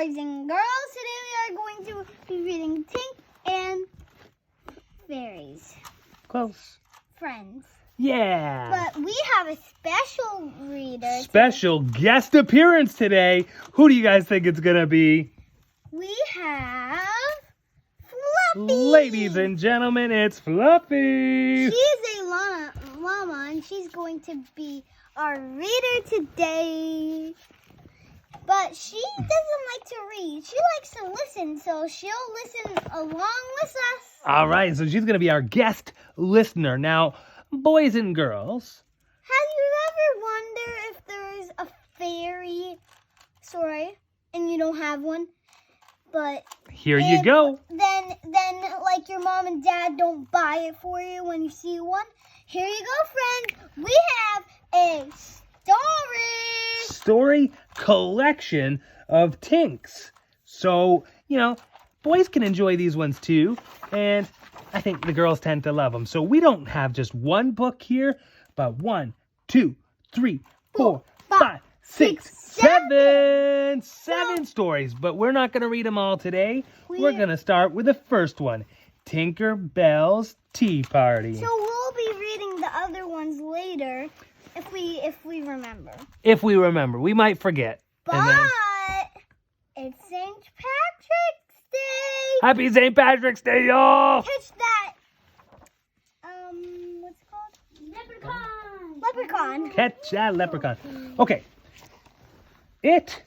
boys and girls. Today we are going to be reading Tink and Fairies. Close. Friends. Yeah. But we have a special reader. Special guest appearance today. Who do you guys think it's going to be? We have Fluffy. Ladies and gentlemen, it's Fluffy. She's a llama and she's going to be our reader today. But she doesn't like to read. She likes to listen, so she'll listen along with us. All right, so she's going to be our guest listener. Now, boys and girls. Have you ever wondered if there's a fairy story and you don't have one? But Here you go. Then like your mom and dad don't buy it for you when you see one. Here you go, friends. We have a Story collection of Tinks. So, boys can enjoy these ones too. And I think the girls tend to love them. So we don't have just one book here, but 1, 2, 3, 4, 5, 6, 7. 7 stories. But we're not going to read them all today. We're going to start with the first one. Tinker Bell's Tea Party. So we'll be reading the other ones later if we remember. If we remember. We might forget. But it's St. Patrick's Day. Happy St. Patrick's Day, y'all. Catch that. What's it called? Leprechaun. Catch that leprechaun. Okay. It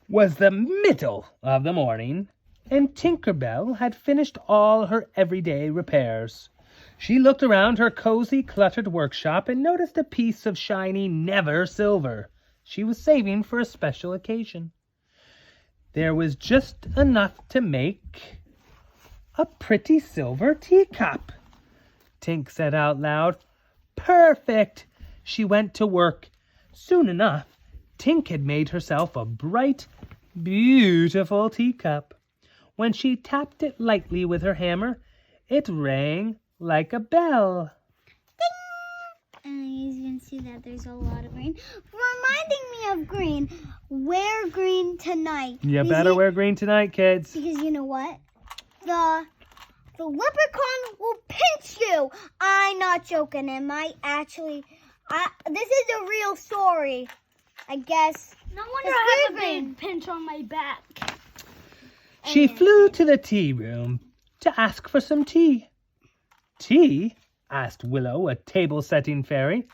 was the middle of the morning, and Tinkerbell had finished all her everyday repairs. She looked around her cozy, cluttered workshop and noticed a piece of shiny Never silver she was saving for a special occasion. There was just enough to make a pretty silver teacup. Tink said out loud, "Perfect!" She went to work. Soon enough, Tink had made herself a bright, beautiful teacup. When she tapped it lightly with her hammer, it rang like a bell. And you can see that there's a lot of green. Reminding me of green. Wear green tonight. You better wear green tonight, kids. Because you know what? The leprechaun will pinch you. I'm not joking. It might actually... this is a real story, I guess. No wonder I have a big pinch on my back. She flew to the tea room to ask for some tea. Tea? Asked Willow, a table-setting fairy.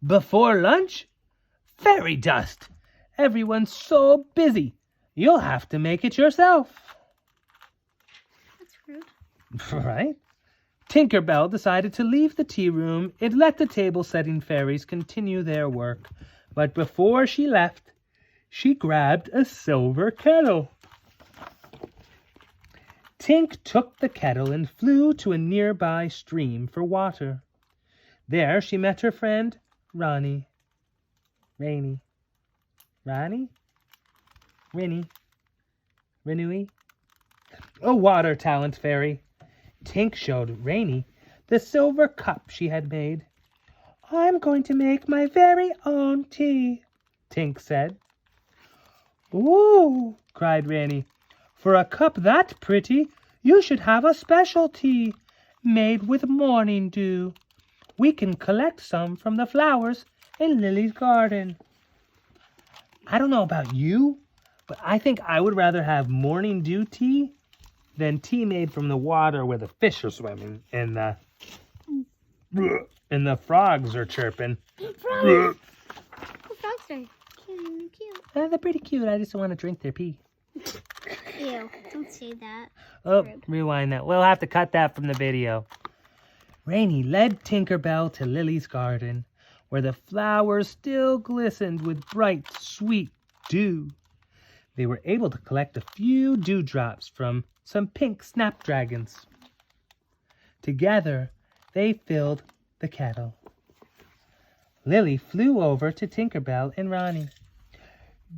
Before lunch? Fairy dust. Everyone's so busy. You'll have to make it yourself. That's rude. Right? Tinkerbell decided to leave the tea room and let the table-setting fairies continue their work. But before she left, she grabbed a silver kettle. Tink took the kettle and flew to a nearby stream for water. There she met her friend, Rainy. Renui? A water talent fairy. Tink showed Rainy the silver cup she had made. "I'm going to make my very own tea," Tink said. "Ooh," cried Rainy. "For a cup that pretty, you should have a special tea made with morning dew. We can collect some from the flowers in Lily's garden." I don't know about you, but I think I would rather have morning dew tea than tea made from the water where the fish are swimming and the frogs are chirping. Frogs are cute. They're pretty cute. I just want to drink their pee. Ew, don't say that. Oh, Rude. rewind that. We'll have to cut that from the video. Rainy led Tinkerbell to Lily's garden, where the flowers still glistened with bright, sweet dew. They were able to collect a few dewdrops from some pink snapdragons. Together, they filled the kettle. Lily flew over to Tinkerbell and Ronnie.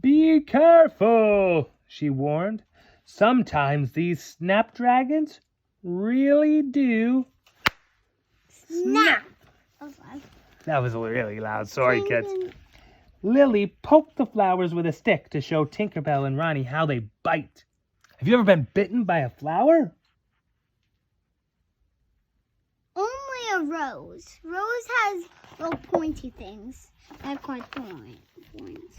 "Be careful," she warned. "Sometimes these snapdragons really do..." Snap! That was really loud. Sorry, kids. Lily poked the flowers with a stick to show Tinkerbell and Ronnie how they bite. Have you ever been bitten by a flower? Only a rose. Rose has little pointy things. They're quite points.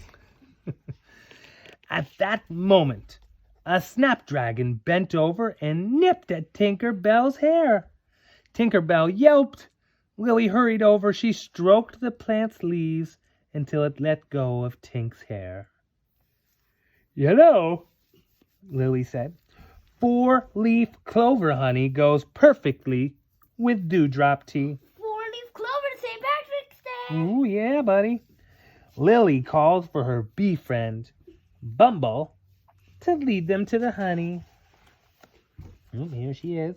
At that moment, a snapdragon bent over and nipped at Tinkerbell's hair. Tinkerbell yelped. Lily hurried over. She stroked the plant's leaves until it let go of Tink's hair. You know, Lily said, 4-leaf clover honey goes perfectly with dewdrop tea. 4-leaf clover to St. Patrick's Day. Ooh, yeah, buddy. Lily called for her bee friend, Bumble, to lead them to the honey. Here she is.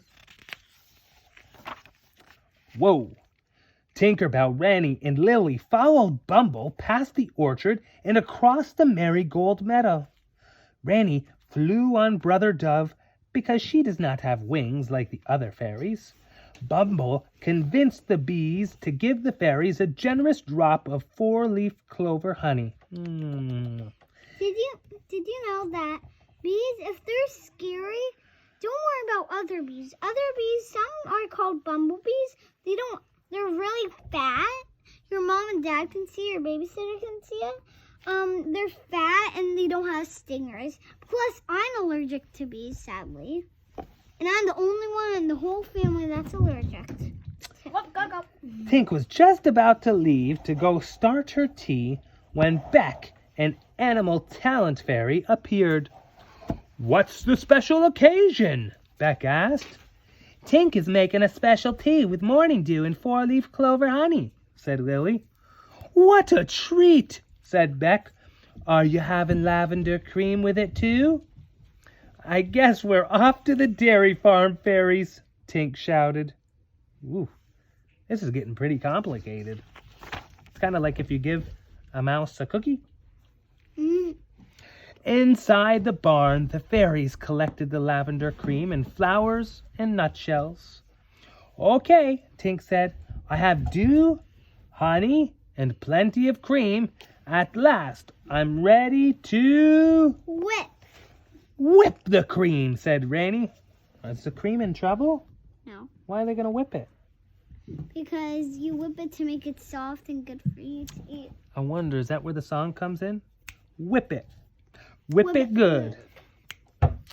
Whoa! Tinkerbell, Ranny, and Lily followed Bumble past the orchard and across the marigold meadow. Ranny flew on Brother Dove because she does not have wings like the other fairies. Bumble convinced the bees to give the fairies a generous drop of 4-leaf clover honey. Did you know that bees, if they're scary, don't worry about other bees. Other bees, some are called bumblebees. They're really fat. Your mom and dad can see, your babysitter can see it. They're fat and they don't have stingers. Plus, I'm allergic to bees, sadly. And I'm the only one in the whole family that's allergic. Go. Tink was just about to leave to go start her tea when Beck, an animal talent fairy, appeared. "What's the special occasion?" Beck asked. "Tink is making a special tea with morning dew and 4-leaf clover honey," said Lily. "What a treat," said Beck. "Are you having lavender cream with it too?" "I guess we're off to the dairy farm, fairies," Tink shouted. Ooh, this is getting pretty complicated. It's kind of like if you give a mouse a cookie. Inside the barn, the fairies collected the lavender cream and flowers and nutshells. "Okay," Tink said. "I have dew, honey, and plenty of cream. At last, I'm ready to..." "Whip the cream," said Ranny. "Is the cream in trouble?" No, "Why are they going to whip it?" because you whip it to make it soft and good for you to eat. I wonder, is that where the song comes in? Whip it. Whip it good.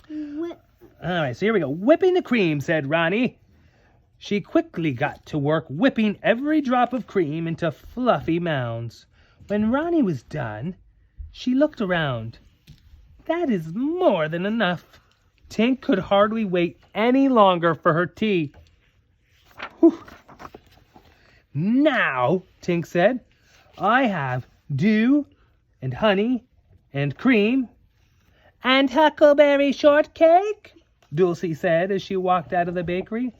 Whip. All right, so here we go. "Whipping the cream," said Ronnie. She quickly got to work whipping every drop of cream into fluffy mounds. When Ronnie was done, she looked around. That is more than enough. Tink could hardly wait any longer for her tea. Whew. "Now," Tink said, "I have dew and honey and cream and huckleberry shortcake," Dulcie said as she walked out of the bakery.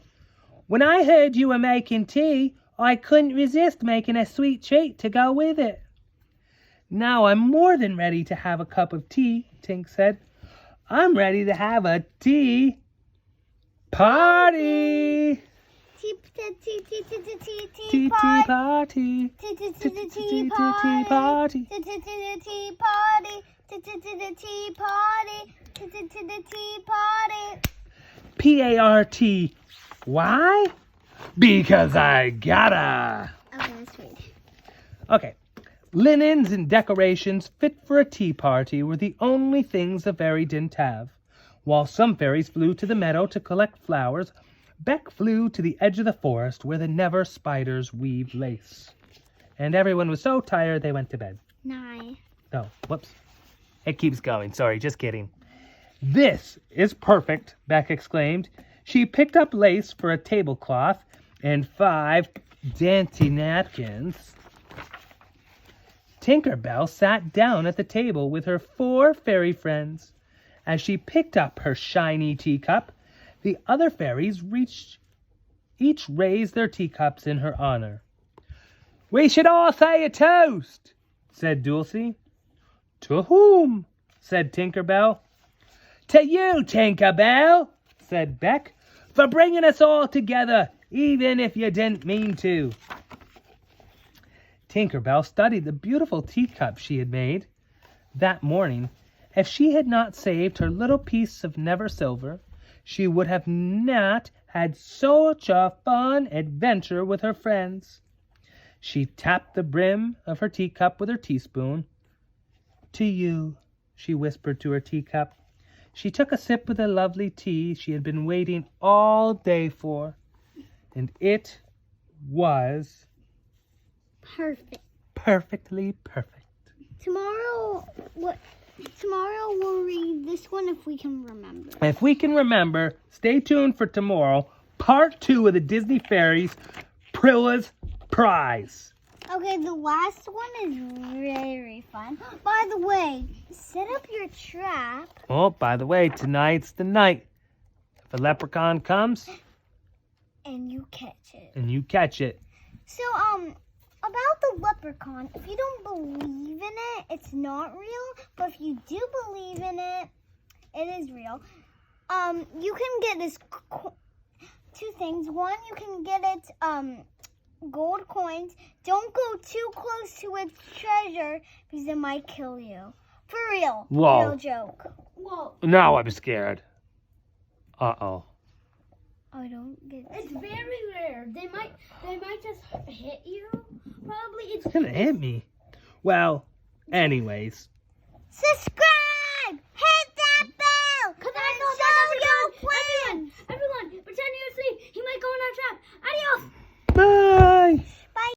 "When I heard you were making tea, I couldn't resist making a sweet treat to go with it." "Now I'm more than ready to have a cup of tea," Tink said. "I'm ready to have a tea party." Tea Tea party. party. Tea party. Tea party. Tea party. P-A-R-T. Why? Because I gotta. Okay, let's read. Okay. Linens and decorations fit for a tea party were the only things the fairy didn't have. While some fairies flew to the meadow to collect flowers, Beck flew to the edge of the forest where the never spiders weaved lace. And everyone was so tired they went to bed. 9. Oh, whoops. It keeps going. Sorry, just kidding. "This is perfect," Beck exclaimed. She picked up lace for a tablecloth and 5 dainty napkins. Tinkerbell sat down at the table with her 4 fairy friends. As she picked up her shiny teacup, the other fairies each raised their teacups in her honor. "We should all say a toast," said Dulcie. "To whom?" said Tinkerbell. "To you, Tinkerbell," said Beck, "for bringing us all together, even if you didn't mean to." Tinkerbell studied the beautiful teacup she had made. That morning, if she had not saved her little piece of never silver, she would have not had such a fun adventure with her friends. She tapped the brim of her teacup with her teaspoon. To you, she whispered to her teacup. She took a sip of the lovely tea she had been waiting all day for, and it was Perfect. perfectly perfect. Tomorrow we'll read this one if we can remember. If we can remember, stay tuned for tomorrow, part 2 of the Disney Fairies, Prilla's Prize. Okay, the last one is very fun. By the way, set up your trap. Oh, by the way, tonight's the night. If a leprechaun comes And you catch it. and you catch it, So, about the leprechaun, if you don't believe in it, it's not real. But if you do believe in it, it is real. You can get this two things. One, you can get it gold coins. Don't go too close to its treasure because it might kill you. For real. Whoa. Real joke. Whoa. now I'm scared. Uh-oh. I don't get It's very rare. They might just hit you. Probably it's It's gonna hit me. Well, anyways. Subscribe